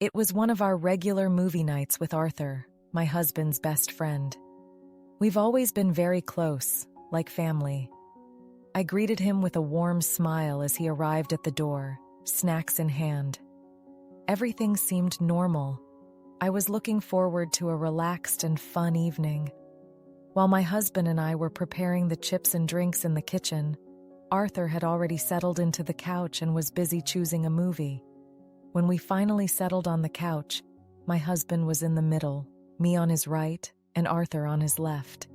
It was one of our regular movie nights with Arthur, my husband's best friend. We've always been very close, like family. I greeted him with a warm smile as he arrived at the door, snacks in hand. Everything seemed normal. I was looking forward to a relaxed and fun evening. While my husband and I were preparing the chips and drinks in the kitchen, Arthur had already settled into the couch and was busy choosing a movie. When we finally settled on the couch, my husband was in the middle, me on his right and Arthur on his left.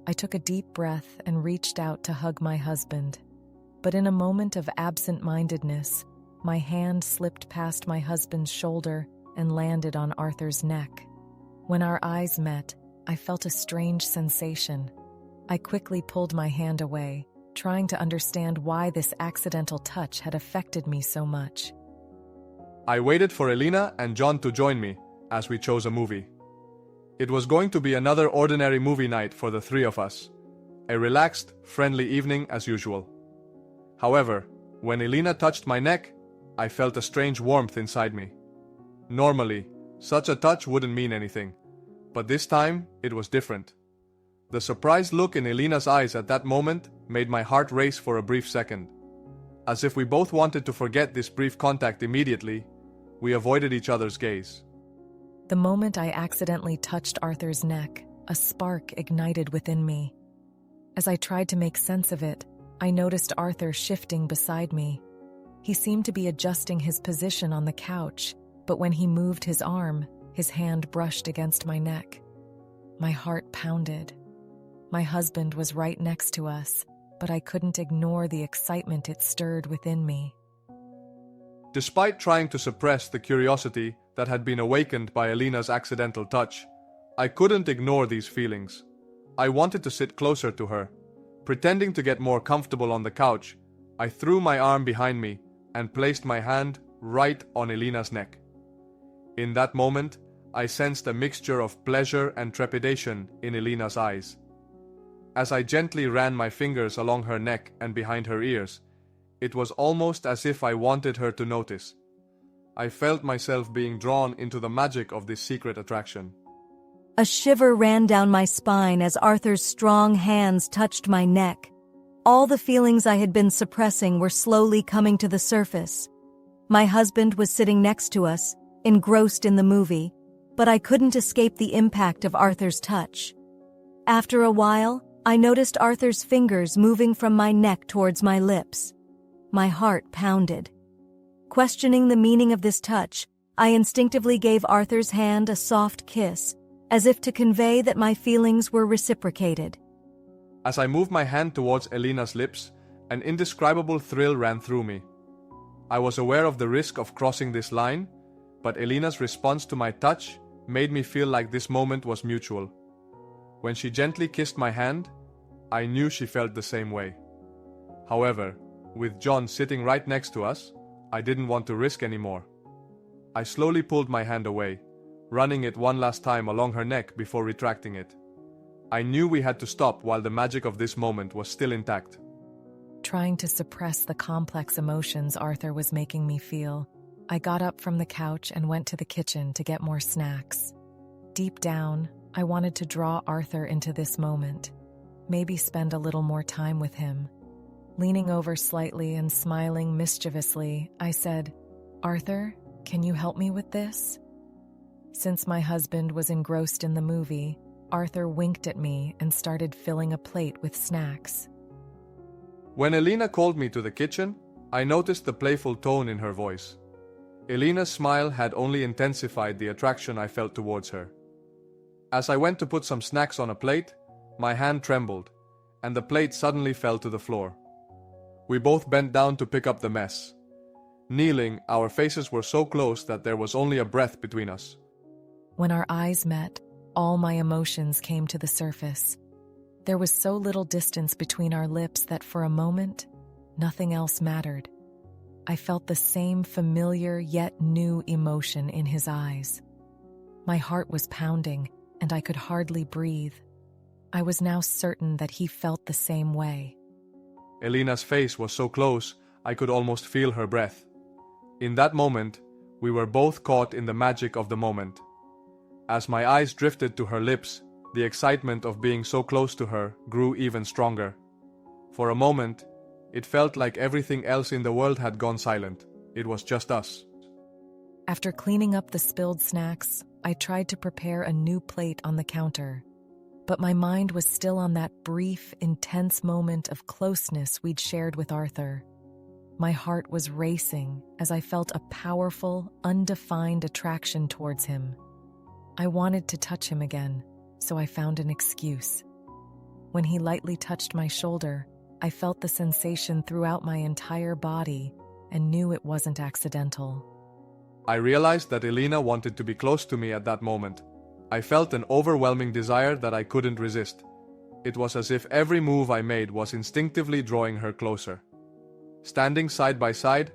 I took a deep breath and reached out to hug my husband. But in a moment of absent-mindedness, my hand slipped past my husband's shoulder and landed on Arthur's neck. When our eyes met, I felt a strange sensation. I quickly pulled my hand away, trying to understand why this accidental touch had affected me so much. I waited for Elena and John to join me as we chose a movie. It was going to be another ordinary movie night for the three of us. A relaxed, friendly evening as usual. However, when Elena touched my neck, I felt a strange warmth inside me. Normally, such a touch wouldn't mean anything, but this time it was different. The surprised look in Elena's eyes at that moment made my heart race for a brief second. As if we both wanted to forget this brief contact immediately, we avoided each other's gaze. The moment I accidentally touched Arthur's neck, a spark ignited within me. As I tried to make sense of it, I noticed Arthur shifting beside me. He seemed to be adjusting his position on the couch, but when he moved his arm, his hand brushed against my neck. My heart pounded. My husband was right next to us, but I couldn't ignore the excitement it stirred within me. Despite trying to suppress the curiosity that had been awakened by Elena's accidental touch, I couldn't ignore these feelings. I wanted to sit closer to her. Pretending to get more comfortable on the couch, I threw my arm behind me and placed my hand right on Elena's neck. In that moment, I sensed a mixture of pleasure and trepidation in Elena's eyes. As I gently ran my fingers along her neck and behind her ears, it was almost as if I wanted her to notice. I felt myself being drawn into the magic of this secret attraction. A shiver ran down my spine as Arthur's strong hands touched my neck. All the feelings I had been suppressing were slowly coming to the surface. My husband was sitting next to us, engrossed in the movie, but I couldn't escape the impact of Arthur's touch. After a while, I noticed Arthur's fingers moving from my neck towards my lips. My heart pounded. Questioning the meaning of this touch, I instinctively gave Arthur's hand a soft kiss, as if to convey that my feelings were reciprocated. As I moved my hand towards Elena's lips, an indescribable thrill ran through me. I was aware of the risk of crossing this line, but Elena's response to my touch made me feel like this moment was mutual. When she gently kissed my hand, I knew she felt the same way. However, with John sitting right next to us, I didn't want to risk anymore. I slowly pulled my hand away, running it one last time along her neck before retracting it. I knew we had to stop while the magic of this moment was still intact. Trying to suppress the complex emotions Arthur was making me feel, I got up from the couch and went to the kitchen to get more snacks. Deep down, I wanted to draw Arthur into this moment, maybe spend a little more time with him. Leaning over slightly and smiling mischievously, I said, "Arthur, can you help me with this?" Since my husband was engrossed in the movie, Arthur winked at me and started filling a plate with snacks. When Elena called me to the kitchen, I noticed the playful tone in her voice. Elena's smile had only intensified the attraction I felt towards her. As I went to put some snacks on a plate, my hand trembled, and the plate suddenly fell to the floor. We both bent down to pick up the mess. Kneeling, our faces were so close that there was only a breath between us. When our eyes met, all my emotions came to the surface. There was so little distance between our lips that for a moment, nothing else mattered. I felt the same familiar yet new emotion in his eyes. My heart was pounding, and I could hardly breathe. I was now certain that he felt the same way. Elena's face was so close, I could almost feel her breath. In that moment, We were both caught in the magic of the moment. As my eyes drifted to her lips, the excitement of being so close to her grew even stronger. For a moment, it felt like everything else in the world had gone silent. It was just us. After cleaning up the spilled snacks, I tried to prepare a new plate on the counter. But my mind was still on that brief, intense moment of closeness we'd shared with Arthur. My heart was racing as I felt a powerful, undefined attraction towards him. I wanted to touch him again, so I found an excuse. When he lightly touched my shoulder, I felt the sensation throughout my entire body and knew it wasn't accidental. I realized that Elena wanted to be close to me at that moment. I felt an overwhelming desire that I couldn't resist. It was as if every move I made was instinctively drawing her closer. Standing side by side,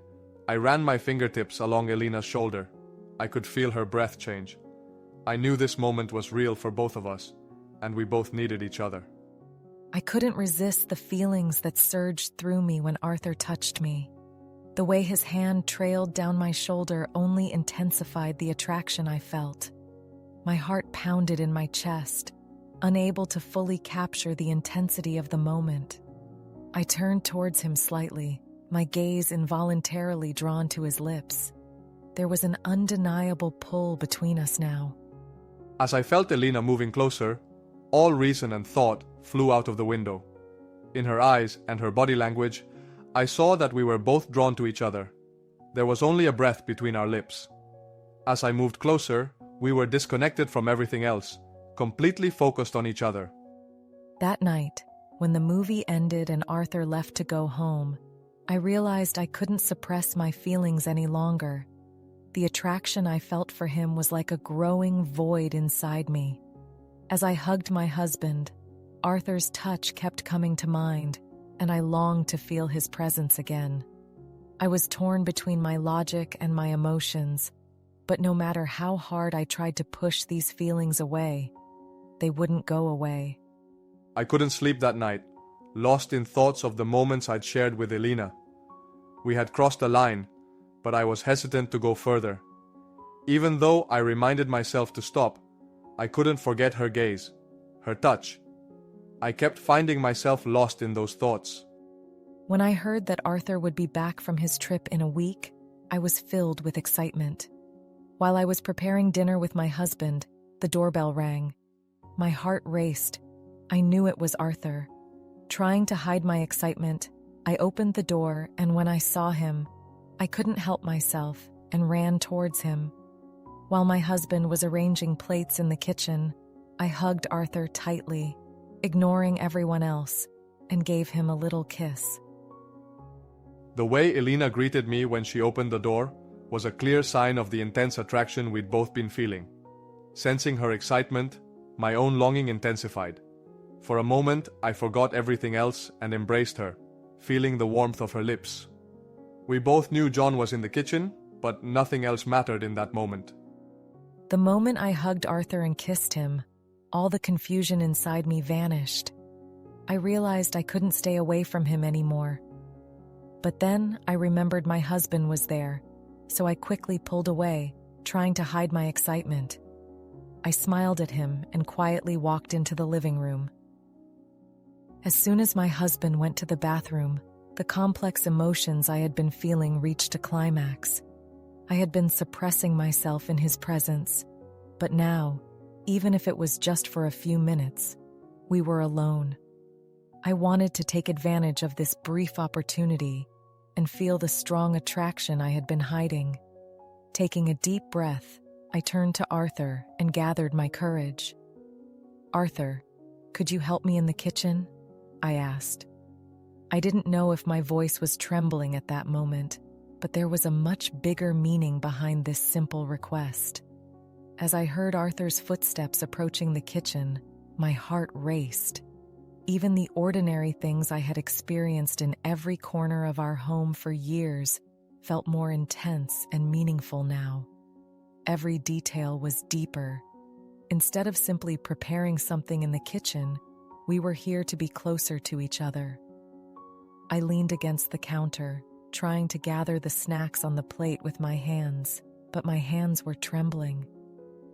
I ran my fingertips along Elena's shoulder. I could feel her breath change. I knew this moment was real for both of us, and we both needed each other. I couldn't resist the feelings that surged through me when Arthur touched me. The way his hand trailed down my shoulder only intensified the attraction I felt. My heart pounded in my chest, unable to fully capture the intensity of the moment. I turned towards him slightly, my gaze involuntarily drawn to his lips. There was an undeniable pull between us now. As I felt Elena moving closer, all reason and thought flew out of the window. In her eyes and her body language, I saw that we were both drawn to each other. There was only a breath between our lips. As I moved closer, we were disconnected from everything else, completely focused on each other. That night, when the movie ended and Arthur left to go home, I realized I couldn't suppress my feelings any longer. The attraction I felt for him was like a growing void inside me. As I hugged my husband, Arthur's touch kept coming to mind, and I longed to feel his presence again. I was torn between my logic and my emotions, but no matter how hard I tried to push these feelings away, they wouldn't go away. I couldn't sleep that night, lost in thoughts of the moments I'd shared with Elena. We had crossed a line, but I was hesitant to go further. Even though I reminded myself to stop, I couldn't forget her gaze, her touch. I kept finding myself lost in those thoughts. When I heard that Arthur would be back from his trip in a week, I was filled with excitement. While I was preparing dinner with my husband, the doorbell rang. My heart raced. I knew it was Arthur. Trying to hide my excitement, I opened the door, and when I saw him, I couldn't help myself and ran towards him. While my husband was arranging plates in the kitchen, I hugged Arthur tightly, ignoring everyone else, and gave him a little kiss. The way Elena greeted me when she opened the door was a clear sign of the intense attraction we'd both been feeling. Sensing her excitement, my own longing intensified. For a moment, I forgot everything else and embraced her, feeling the warmth of her lips. We both knew John was in the kitchen, but nothing else mattered in that moment. The moment I hugged Arthur and kissed him, all the confusion inside me vanished. I realized I couldn't stay away from him anymore. But then I remembered my husband was there, so I quickly pulled away, trying to hide my excitement. I smiled at him and quietly walked into the living room. As soon as my husband went to the bathroom, the complex emotions I had been feeling reached a climax. I had been suppressing myself in his presence, but now, even if it was just for a few minutes, we were alone. I wanted to take advantage of this brief opportunity and feel the strong attraction I had been hiding. Taking a deep breath, I turned to Arthur and gathered my courage. "Arthur, could you help me in the kitchen?" I asked. I didn't know if my voice was trembling at that moment, but there was a much bigger meaning behind this simple request. As I heard Arthur's footsteps approaching the kitchen, my heart raced. Even the ordinary things I had experienced in every corner of our home for years felt more intense and meaningful now. Every detail was deeper. Instead of simply preparing something in the kitchen, we were here to be closer to each other. I leaned against the counter, trying to gather the snacks on the plate with my hands, but my hands were trembling.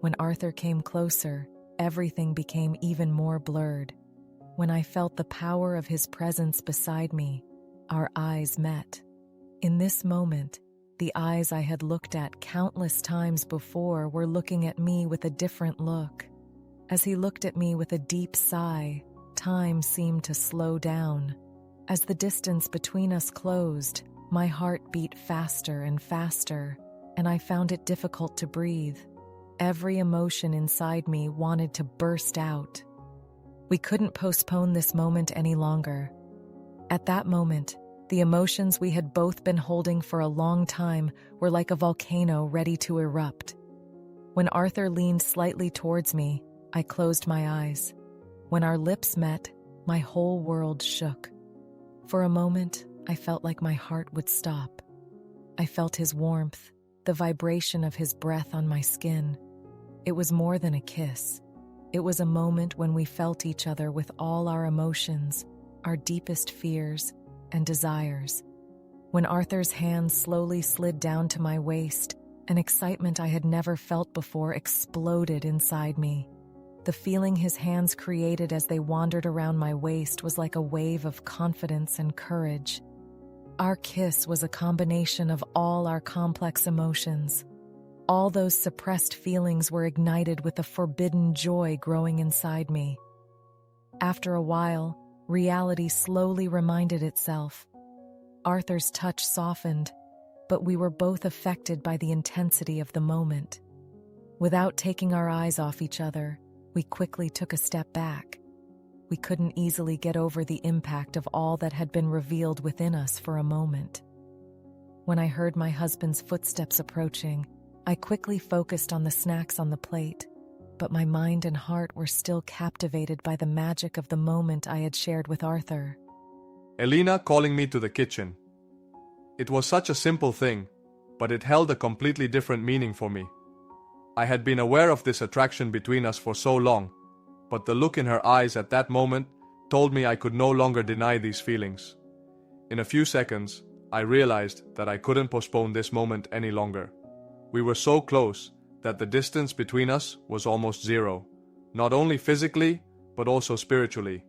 When Arthur came closer, everything became even more blurred. When I felt the power of his presence beside me, our eyes met. In this moment, the eyes I had looked at countless times before were looking at me with a different look. As he looked at me with a deep sigh, time seemed to slow down. As the distance between us closed, my heart beat faster and faster, and I found it difficult to breathe. Every emotion inside me wanted to burst out. We couldn't postpone this moment any longer. At that moment, the emotions we had both been holding for a long time were like a volcano ready to erupt. When Arthur leaned slightly towards me, I closed my eyes. When our lips met, my whole world shook. For a moment, I felt like my heart would stop. I felt his warmth, the vibration of his breath on my skin. It was more than a kiss. It was a moment when we felt each other with all our emotions, our deepest fears and desires. When Arthur's hands slowly slid down to my waist, an excitement I had never felt before exploded inside me. The feeling his hands created as they wandered around my waist was like a wave of confidence and courage. Our kiss was a combination of all our complex emotions. All those suppressed feelings were ignited with a forbidden joy growing inside me. After a while, reality slowly reminded itself. Arthur's touch softened, but we were both affected by the intensity of the moment. Without taking our eyes off each other, we quickly took a step back. We couldn't easily get over the impact of all that had been revealed within us for a moment. When I heard my husband's footsteps approaching, I quickly focused on the snacks on the plate, but my mind and heart were still captivated by the magic of the moment I had shared with Arthur. Elena calling me to the kitchen. It was such a simple thing, but it held a completely different meaning for me. I had been aware of this attraction between us for so long, but the look in her eyes at that moment told me I could no longer deny these feelings. In a few seconds, I realized that I couldn't postpone this moment any longer. We were so close that the distance between us was almost zero, not only physically, but also spiritually.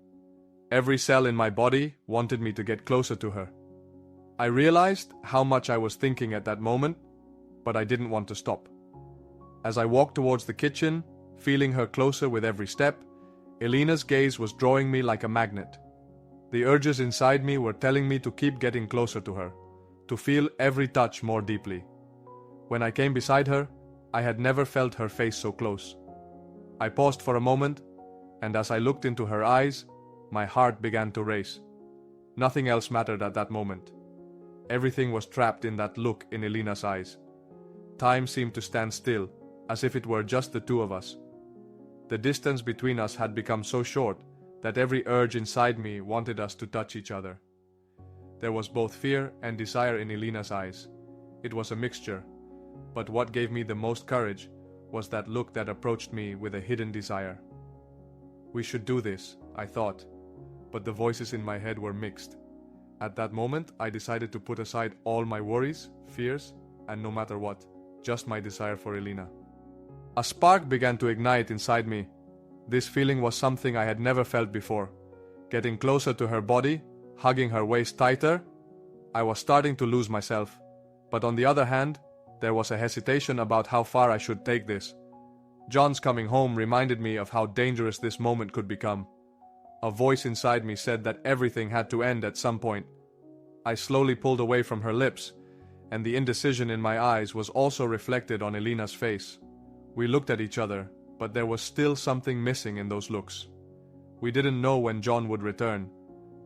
Every cell in my body wanted me to get closer to her. I realized how much I was thinking at that moment, but I didn't want to stop. As I walked towards the kitchen, feeling her closer with every step, Elena's gaze was drawing me like a magnet. The urges inside me were telling me to keep getting closer to her, to feel every touch more deeply. When I came beside her, I had never felt her face so close. I paused for a moment, and as I looked into her eyes, my heart began to race. Nothing else mattered at that moment. Everything was trapped in that look in Elena's eyes. Time seemed to stand still, as if it were just the two of us. The distance between us had become so short that every urge inside me wanted us to touch each other. There was both fear and desire in Elena's eyes. It was a mixture, but what gave me the most courage was that look that approached me with a hidden desire. We should do this, I thought, but the voices in my head were mixed. At that moment, I decided to put aside all my worries, fears, and no matter what, just my desire for Elena. A spark began to ignite inside me. This feeling was something I had never felt before. Getting closer to her body, hugging her waist tighter, I was starting to lose myself. But on the other hand, there was a hesitation about how far I should take this. John's coming home reminded me of how dangerous this moment could become. A voice inside me said that everything had to end at some point. I slowly pulled away from her lips, and the indecision in my eyes was also reflected on Elena's face. We looked at each other, but there was still something missing in those looks. We didn't know when John would return,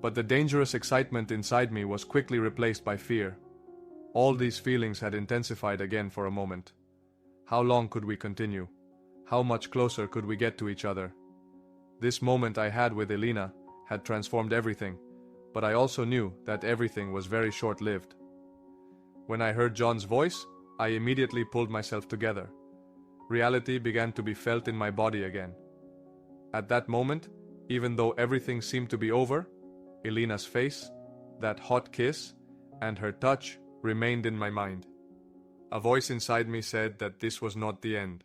but the dangerous excitement inside me was quickly replaced by fear. All these feelings had intensified again for a moment. How long could we continue? How much closer could we get to each other? This moment I had with Elena had transformed everything, but I also knew that everything was very short-lived. When I heard John's voice, I immediately pulled myself together. Reality began to be felt in my body again. At that moment, even though everything seemed to be over, Elena's face, that hot kiss, and her touch remained in my mind. A voice inside me said that this was not the end.